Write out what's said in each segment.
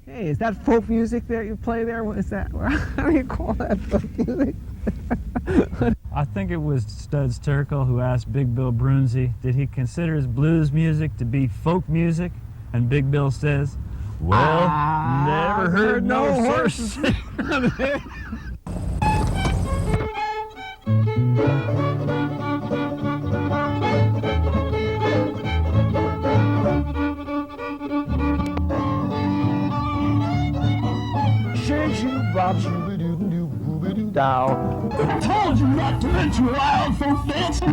Hey, is that folk music that you play there? What is that? How do you call that folk music? I think it was Studs Terkel who asked Big Bill Brunzi, did he consider his blues music to be folk music? And Big Bill says, well, never heard no horse. I told you not to venture wild so fancy.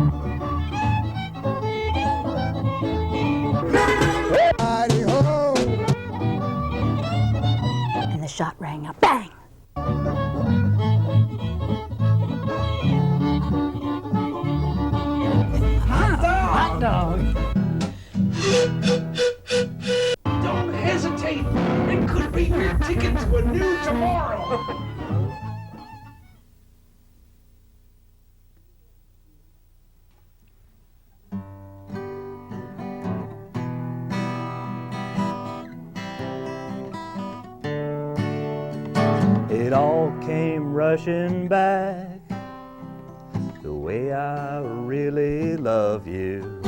And the shot rang out, bang! Hot dog. Don't hesitate. It could be your ticket to a new tomorrow. It all came rushing back, the way I really love you.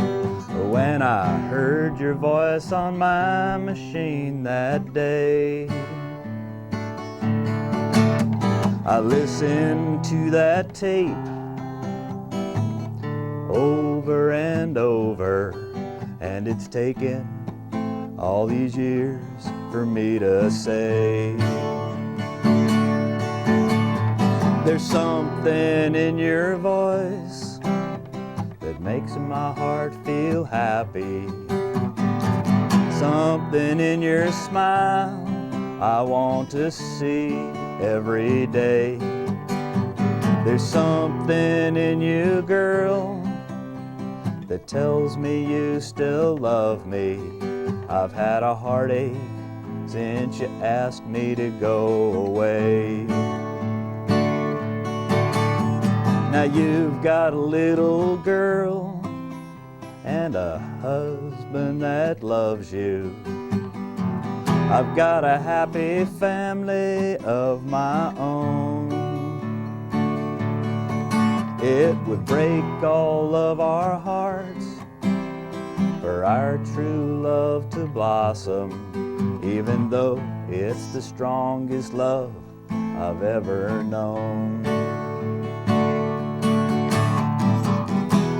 When I heard your voice on my machine that day, I listened to that tape over and over, and it's taken all these years for me to say, there's something in your voice that makes my heart feel happy. Something in your smile I want to see every day. There's something in you, girl, that tells me you still love me. I've had a heartache since you asked me to go away. Now you've got a little girl and a husband that loves you. I've got a happy family of my own. It would break all of our hearts for our true love to blossom, even though it's the strongest love I've ever known.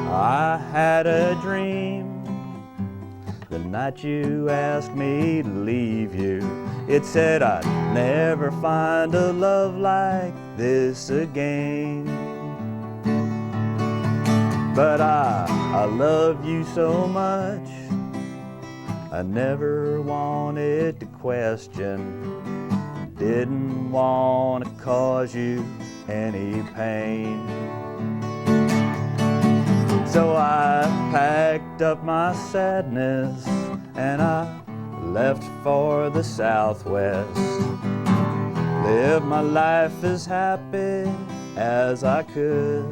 I had a dream the night you asked me to leave you. It said I'd never find a love like this again. But I love you so much, I never wanted to question, didn't want to cause you any pain. So I packed up my sadness and I left for the Southwest. Lived my life as happy as I could.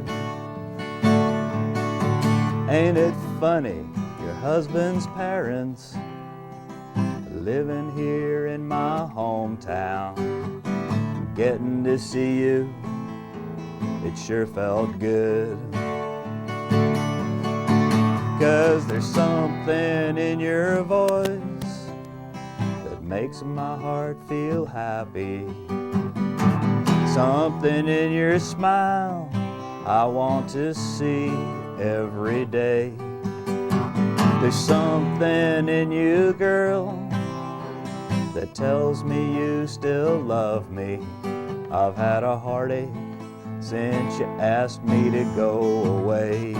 Ain't it funny, your husband's parents living here in my hometown. Getting to see you, it sure felt good. 'Cause there's something in your voice that makes my heart feel happy. Something in your smile I want to see every day. There's something in you, girl, that tells me you still love me. I've had a heartache since you asked me to go away.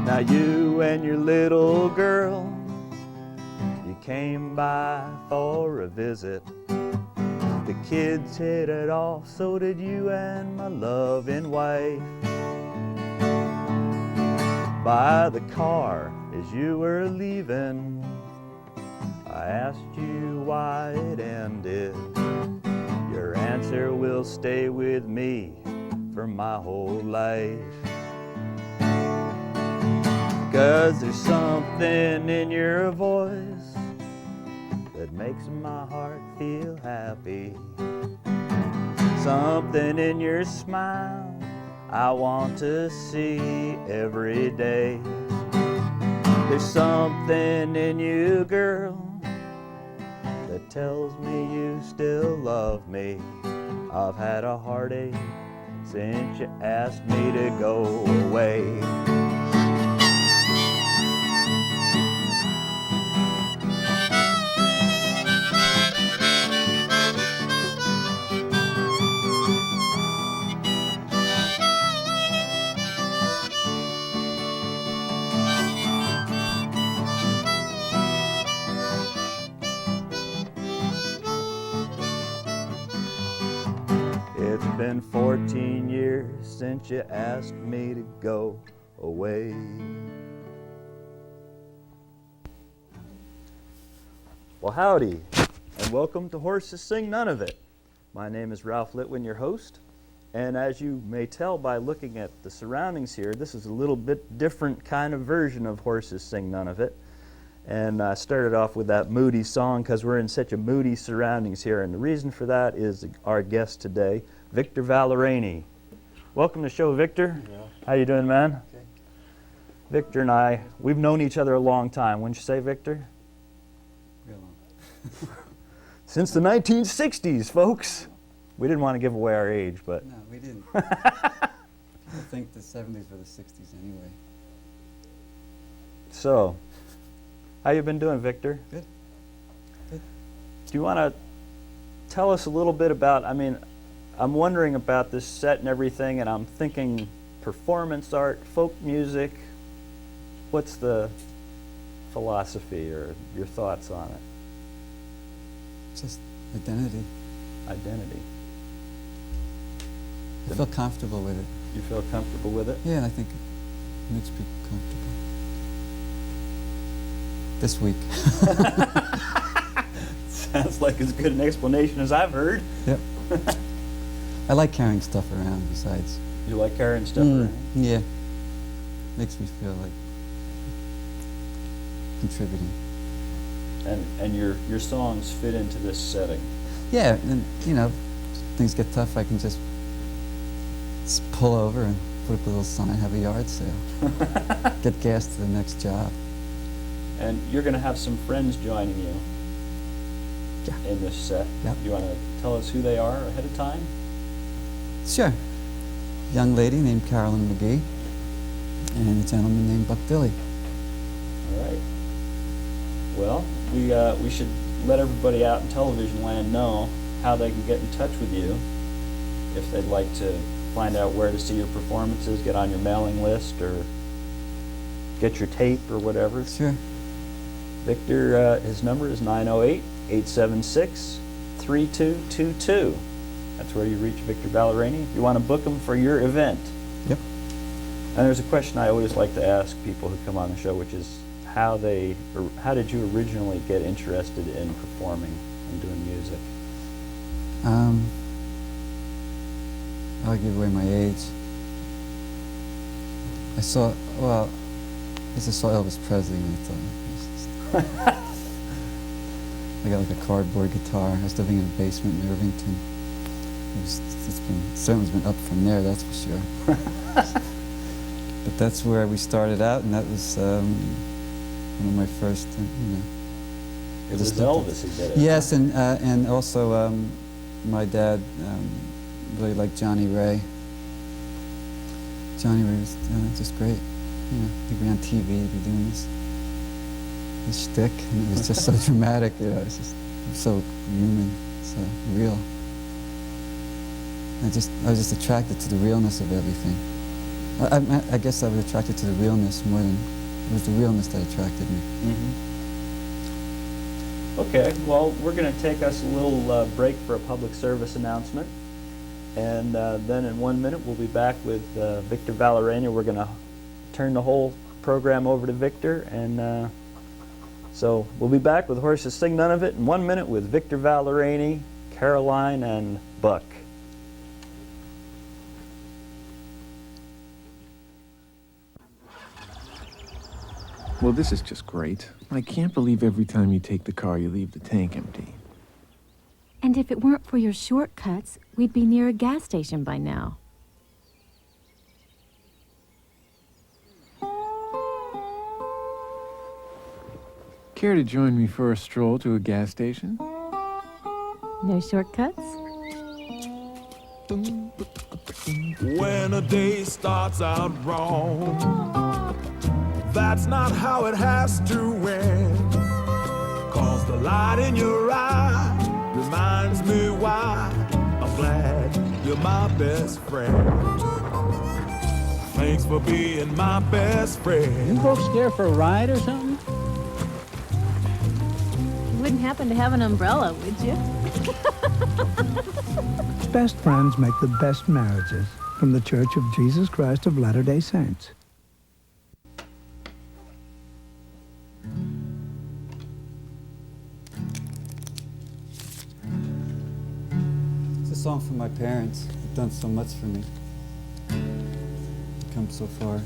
Now you and your little girl, you came by for a visit. The kids hit it off, so did you and my loving wife. By the car as you were leaving, I asked you why it ended. Your answer will stay with me for my whole life. 'Cause there's something in your voice that makes my heart feel happy. Something in your smile I want to see every day. There's something in you, girl, that tells me you still love me. I've had a heartache since you asked me to go away. It's been 14 years since you asked me to go away. Well, howdy, and welcome to Horses Sing None of It. My name is Ralph Litwin, your host, and as you may tell by looking at the surroundings here, this is a little bit different kind of version of Horses Sing None of It. And I started off with that moody song because we're in such a moody surroundings here, and the reason for that is our guest today, Victor Valorani. Welcome to the show, Victor. Yeah. How you doing, man? Okay. Victor and I, we've known each other a long time. Wouldn't you say, Victor? Real long. Since the 1960s, folks. We didn't want to give away our age, but No, we didn't. People think the 70s were the 60s anyway. so, how you been doing, Victor? Good. Good. Do you want to tell us a little bit about, I'm wondering about this set and everything, and I'm thinking performance art, folk music. What's the philosophy or your thoughts on it? Just identity. Identity. I feel comfortable with it. You feel comfortable with it? Yeah, and I think it makes people comfortable. This week. Sounds like as good an explanation as I've heard. Yep. I like carrying stuff around besides. You like carrying stuff around? Yeah. Makes me feel like contributing. And your songs fit into this setting. Yeah, and if things get tough, I can just pull over and put up a little sign, have a yard sale. Get gas to the next job. And you're going to have some friends joining you in this set. Yep. You want to tell us who they are ahead of time? Sure. Young lady named Carolyn McGee and a gentleman named Buck Billy. All right. Well, we should let everybody out in television land know how they can get in touch with you if they'd like to find out where to see your performances, get on your mailing list, or get your tape or whatever. Sure. Victor, his number is 908-876-3222. That's where you reach Victor Valorani if you want to book him for your event. Yep. And there's a question I always like to ask people who come on the show, which is how did you originally get interested in performing and doing music? I'll give away my age. I saw Elvis Presley and I thought, I got like a cardboard guitar. I was living in a basement in Irvington. Certainly been up from there, that's for sure. But that's where we started out, and that was one of my first, It was Elvis who did it. Yes, and also my dad really liked Johnny Ray. Johnny Ray was just great. He'd be on TV, he'd be doing this shtick, and it was just so dramatic. It was just so human, so real. I was just attracted to the realness of everything. I guess I was attracted to the realness more than it was the realness that attracted me. Mm-hmm. Okay, well, we're going to take us a little break for a public service announcement, and then in 1 minute we'll be back with Victor Valorani. We're going to turn the whole program over to Victor, and So we'll be back with Horses Sing None of It in 1 minute with Victor Valorani, Caroline, and Buck. Well, this is just great. I can't believe every time you take the car, you leave the tank empty. And if it weren't for your shortcuts, we'd be near a gas station by now. Care to join me for a stroll to a gas station? No shortcuts? When a day starts out wrong, that's not how it has to end. 'Cause the light in your eye reminds me why I'm glad you're my best friend. Thanks for being my best friend. You folks care for a ride or something? You wouldn't happen to have an umbrella, would you? Best friends make the best marriages. From the Church of Jesus Christ of Latter-day Saints. It's a song for my parents. They've done so much for me. I've come so far.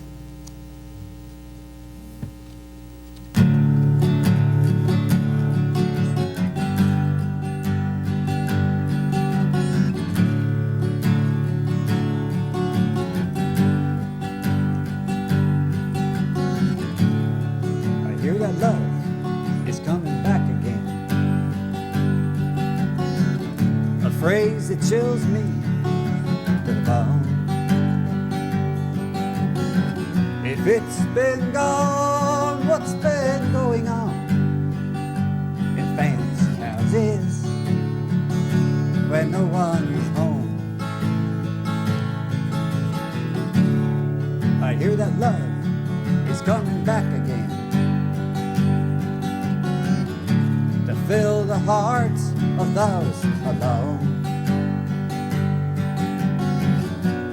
I hear that love is coming back again. A phrase that chills me to the bone. If it's been gone, what's been going on in fans' houses when no one's home? I hear that love is coming back again to fill the hearts of those alone.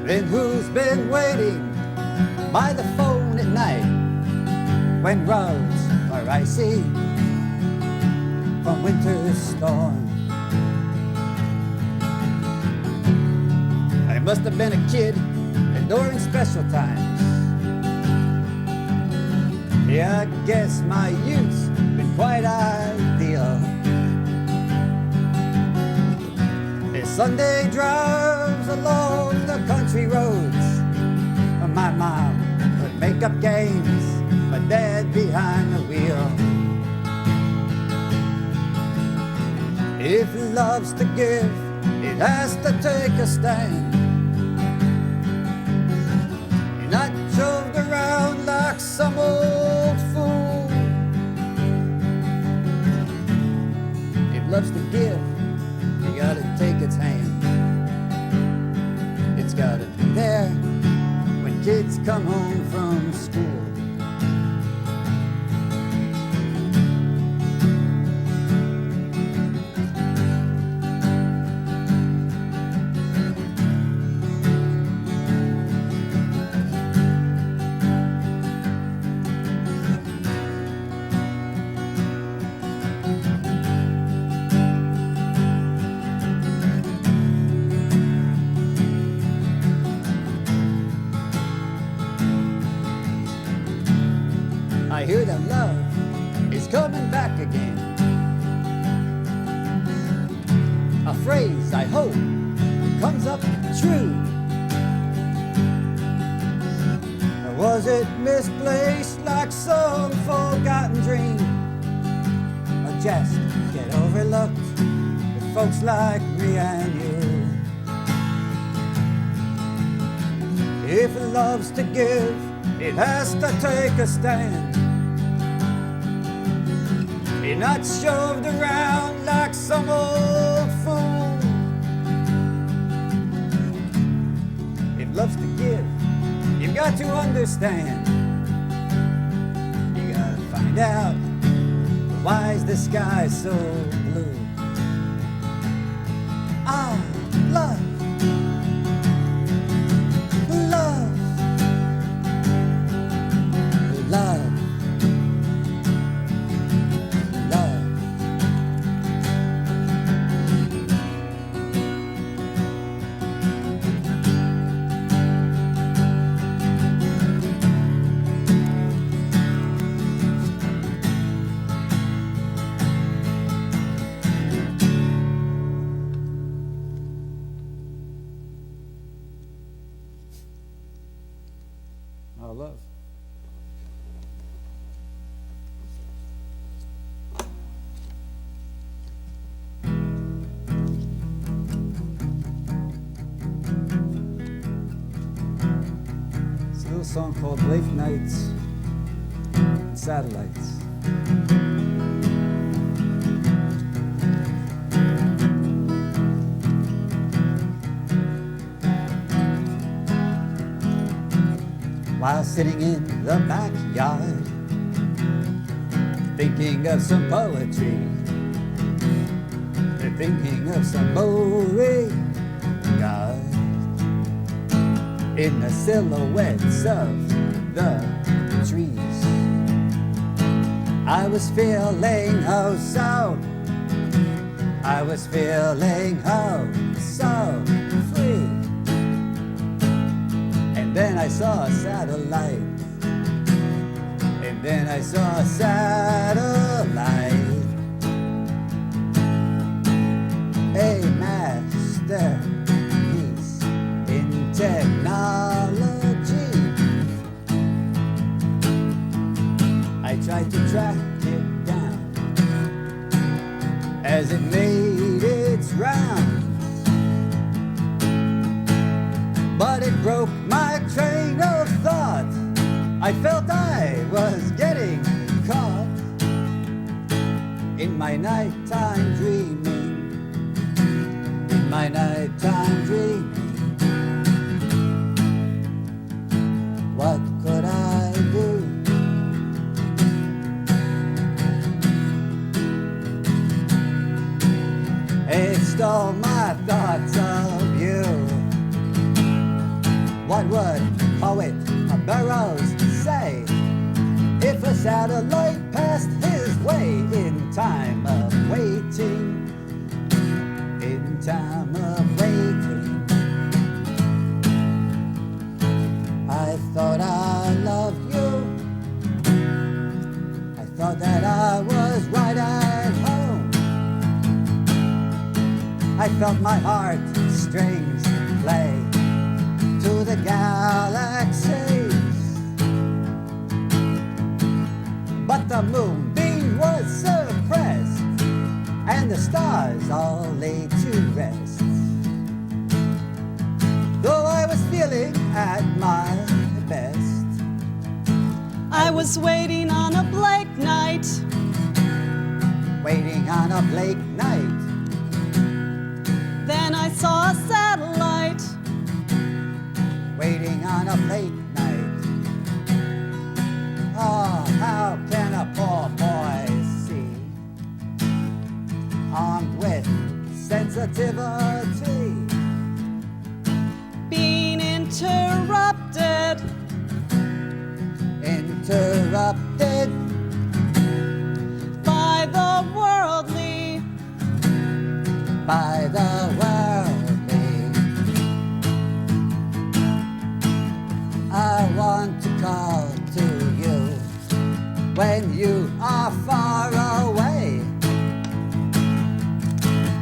Then who's been waiting by the phone at night when roads are icy from winter's storm? I must have been a kid enduring special times. Yeah, I guess my youth's been quite ideal. As Sunday drives along the country roads, my mom would make up games, my dad behind the wheel. If love's to give, it has to take a stand. You're not shoved around like some old fool. If love's to give, you gotta take its hand. It's gotta be there when kids come home from school. I hear that love is coming back again. A phrase I hope comes up true. Or was it misplaced like some forgotten dream? Or just get overlooked with folks like me and you? If love's to give, it has to take a stand. You're not shoved around like some old fool. If love's to give, you've got to understand. You gotta find out why is the sky so blue. Ah, love. Love. Love. song called Late Nights and Satellites. While sitting in the backyard, thinking of some poetry, thinking of some Beauregard, in the silhouettes of the trees, I was feeling oh so, I was feeling oh so free. And then I saw a satellite, and then I saw a satellite, a masterpiece in technology. I tried to track it down as it made its rounds, but it broke my train of thought. I felt I was getting caught in my nighttime dreaming, in my nighttime dreaming. What could I do? It stole my thoughts of you. What would poet Burroughs say if a satellite passed his way in time of waiting, in time of waiting? I thought I loved you, I thought that I was right at home. I felt my heart strings play to the galaxies, but the moonbeam was suppressed and the stars all laid to rest. Though I was feeling at my best, I was waiting on a Blake night, waiting on a Blake night. Then I saw a satellite, waiting on a Blake night. Oh, how can a poor boy see, armed with sensitivity, being interrupted, interrupted by the worldly, by the worldly? I want to call to you when you are far away.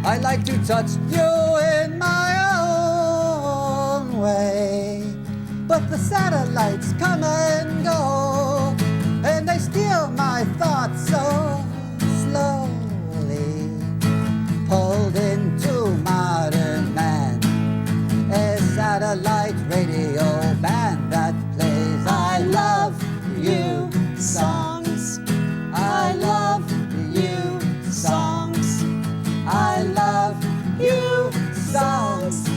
I like to touch you in my own way, but the satellites come and go, and they steal my thoughts so slowly. Pulled into modern man, a satellite radio band that plays I love you songs, I love you songs, I love you songs,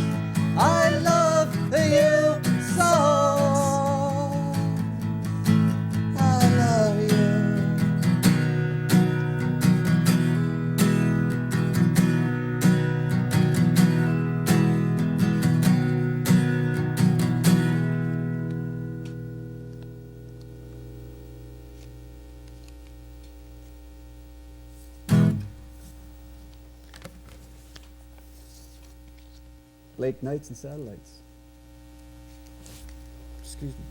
I love you songs, I love you. Lake nights and satellites. Excuse me.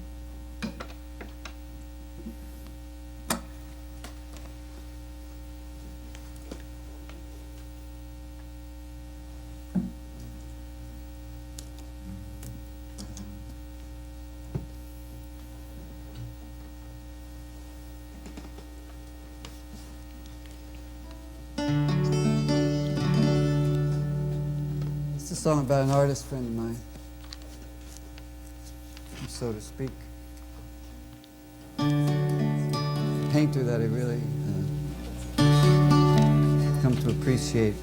It's a song about an artist friend of mine, so to speak. painter that I really come to appreciate.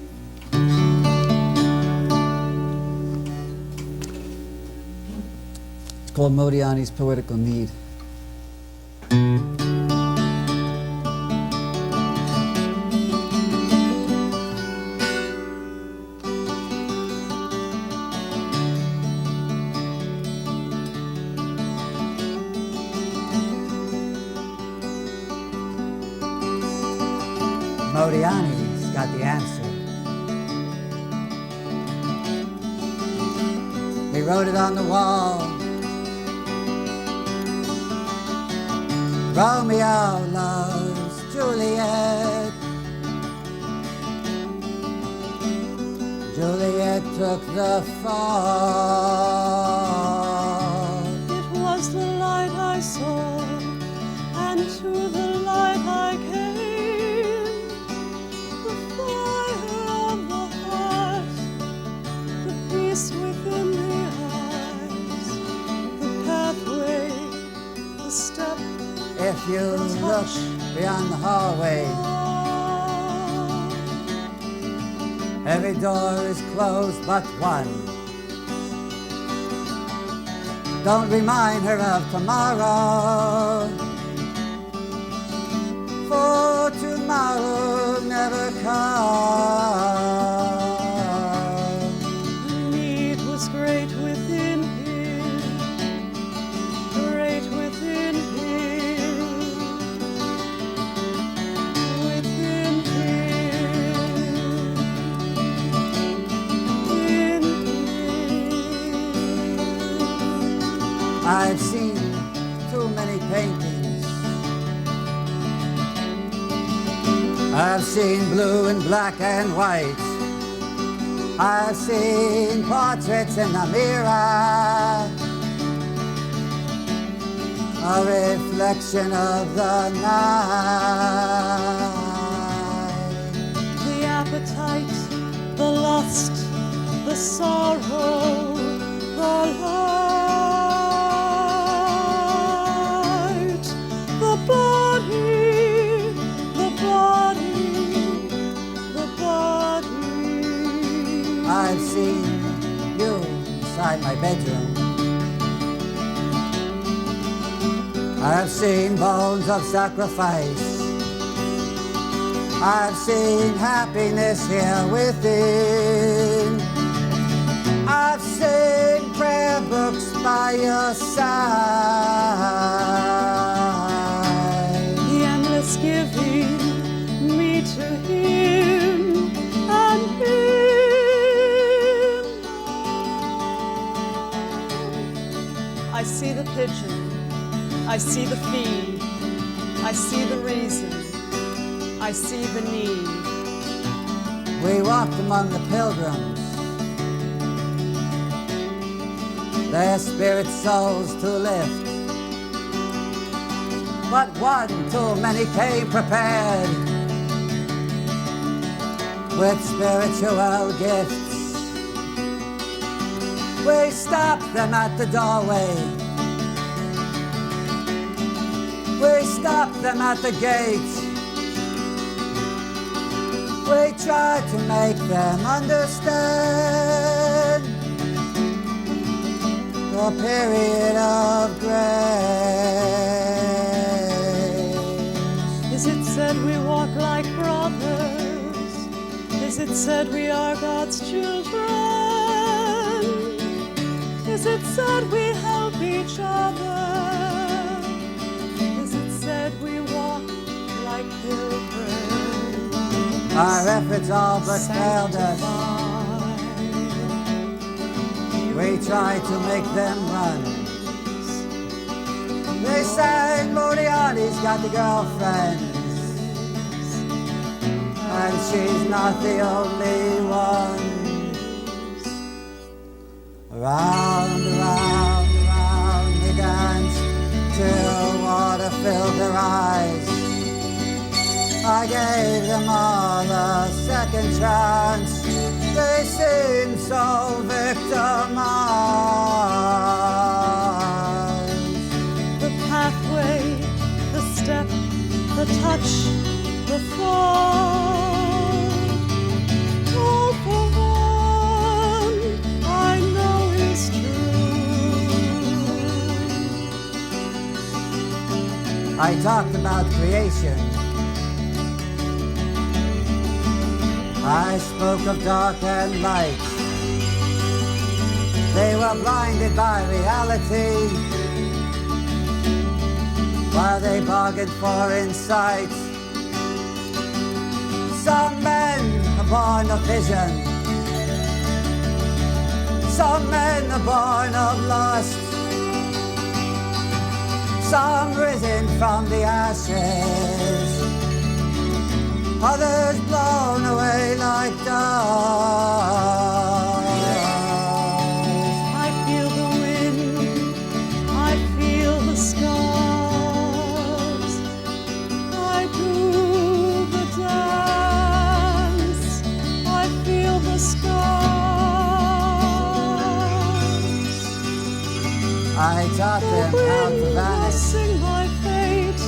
It's called Modigliani's Poetical Need. Modigliani's got the answer. He wrote it on the wall. Romeo loves Juliet. Juliet took the fall. It was the light I saw, and to the light I came. The fire of the heart, the peace within the eyes, the pathway, the step. If you look beyond the hallway, every door is closed but one. Don't remind her of tomorrow, for tomorrow never comes. The need was great within him, great within him. I've seen too many paintings. I've seen blue and black and white. I've seen portraits in the mirror, a reflection of the night. The appetite, the lust, the sorrow, the light, the body, the body, the body. I've seen you inside my bedroom. I've seen bones of sacrifice. I've seen happiness here within. I've seen prayer books by your side. The endless giving me to him and him. I see the pigeon, I see the feed, I see the reason, I see the need. We walked among the pilgrims, their spirit souls to lift. But one too many came prepared with spiritual gifts. We stopped them at the doorway. We stopped them at the gate. We tried to make them understand the period of grace. Is it said we walk like brothers? Is it said we are God's children? Is it said we help each other? Is it said we walk like pilgrims? Our efforts all but failed us. We tried to make them run. They sang Modigliani's got the girlfriends, and she's not the only one. Around, around, around they danced till water filled their eyes. I gave them all a second chance. They seemed so victimized. The pathway, the step, the touch, the thought. All for one, I know is true. I talked about creation. I spoke of dark and light. They were blinded by reality while they bargained for insight. Some men are born of vision. Some men are born of lust. Some risen from the ashes. Others blown away like dust. I feel the wind, I feel the stars. I do the dance, I feel the scars. I taught them how to vanish. Sing my fate,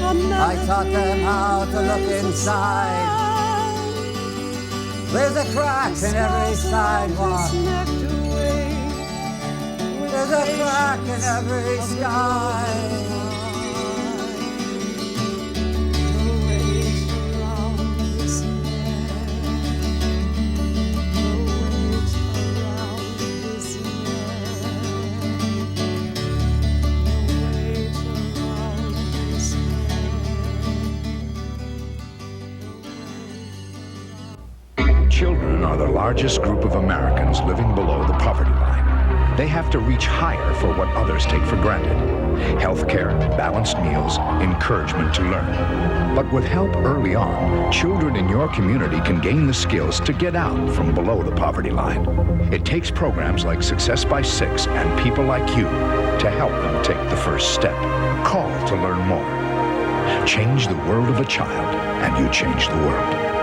I taught them how to look inside. There's a crack in every sidewalk. There's a crack in every sky. The weight around this neck. The weight around this Children are the largest group of Americans living below the poverty line. They have to reach higher for what others take for granted. Health care, balanced meals, encouragement to learn. But with help early on, children in your community can gain the skills to get out from below the poverty line. It takes programs like Success by 6 and people like you to help them take the first step. Call to learn more. Change the world of a child, and you change the world.